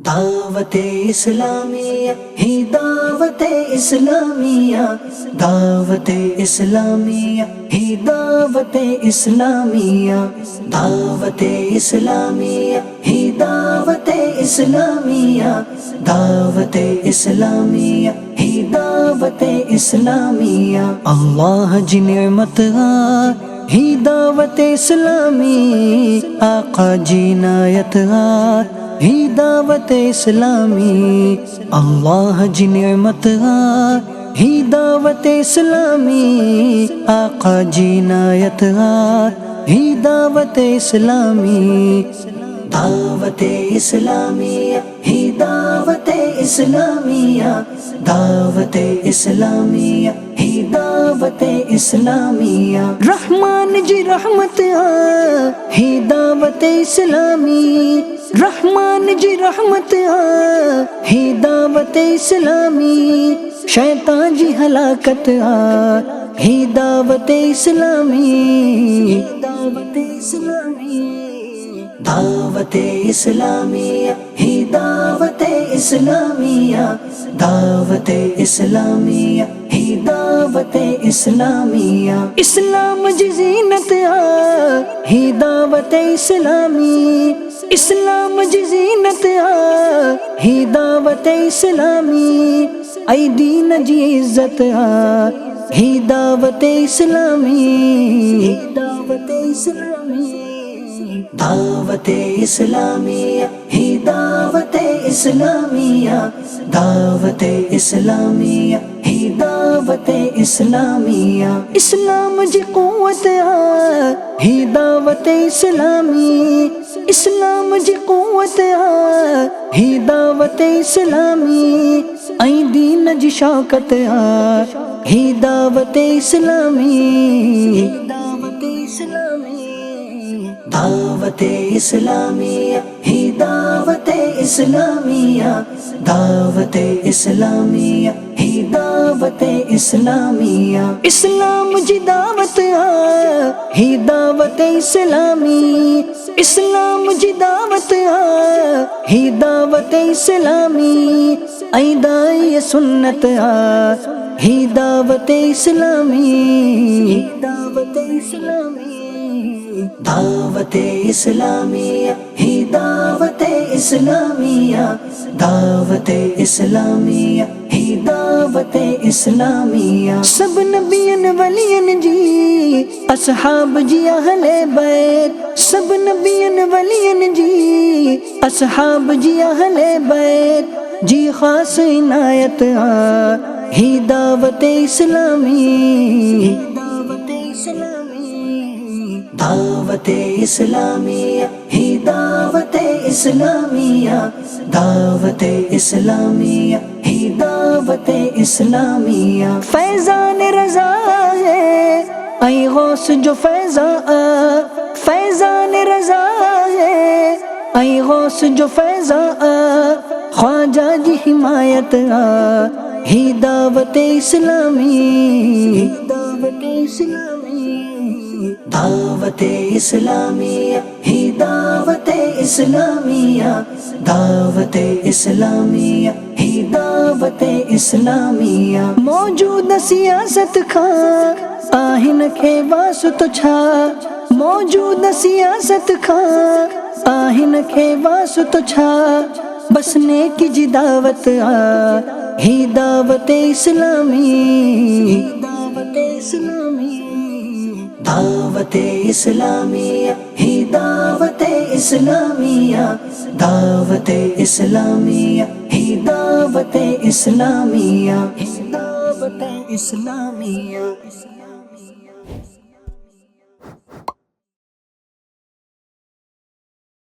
دعوت اسلامیہ ہی دعوت اسلامیہ، دعوت اسلامیہ ہی دعوت اسلامیہ، دعوت اسلامیہ ہی دعوت اسلامیہ، دعوت اسلامیہ ہی دعوت اسلامیہ۔ اللہ جی نعمت ہی دعوت اسلامی، آقا جی عنایت ہی دعوت اسلامی، اللہ جی نعمت ہی دعوت اسلامی، آقا جی عنایت ہی دعوت اسلامی، دعوت اسلامیہ ہی دعوت اسلامیہ، دعوت اسلامیہ ہی دعوت اسلامیہ۔ رحمان جی رحمت ہی دعوت اسلامی، رحمان جی رحمت ہی دعوت اسلامی، شیطان جی ہلاکت ہی دعوت اسلامی، دعوت اسلامی، دعوت اسلامیہ ہی دعوت اسلامیہ، دعوت اسلامیہ ہی دعوت اسلامیہ۔ اسلام جی زینت ہی دعوت اسلامی، اسلام جی زینت ہی دعوت اسلامی، ای دین جی عزت ہی دعوت اسلامی، دعوت اسلامی، دعوت اسلامیہ ہی دعوت اسلامیہ، دعوت اسلامیہ ہی دعوت اسلامیہ۔ اسلام جی قوت ہی دعوت اسلامی، اسلام جی قوت ہی دعوت اسلامی، ای دین جی شوکت ہی دعوت اسلامی، دعوت اسلامی، دعوت اسلامیہ ہی دعوت اسلامیہ، دعوت اسلامیہ ہی دعوت اسلامیہ۔ اسلام جی دعوت ہی دعوت اسلامی، اسلام جی دعوت ہی دعوت اسلامی، ای داعی سنت ہی دعوت اسلامی، دعوت اسلامی، دعوت اسلامیہ ہی دعوت اسلامیہ، دعوت اسلامیہ ہی دعوت اسلامیہ۔ سب نبیین ولیین جی اصحاب جی اہل بیت، سب نبیین ولیین جی اصحاب جی اہل بیت، جی خاص عنایت ہی دعوت اسلامی، دعوت اسلامی، دعوت اسلامیہ ہی دعوت اسلامیہ، دعوت اسلامیہ ہی دعوت اسلامیہ۔ فیضان رضا ہے ای غوث جو فیضاں، فیضان رضا ہے ای غوث جو فیضاں، خواجہ جی حمایت ہی دعوت اسلامی، دعوت اسلامی، دعوت اسلامیہ ہی دعوت اسلامیہ، دعوت اسلامیہ ہی دعوت اسلامیہ۔ موجود سیاست کھا آہن کے واسط چھا، موجود سیاست کھا آہن کے واسط چھا، بسنے کی جی دعوت ہی دعوت اسلامی، دعوت اسلامی، دعوت اسلامیہ ہی دعوت اسلامیہ، دعوت اسلامیہ ہی دعوت اسلامیہ، دعوت اسلامیہ۔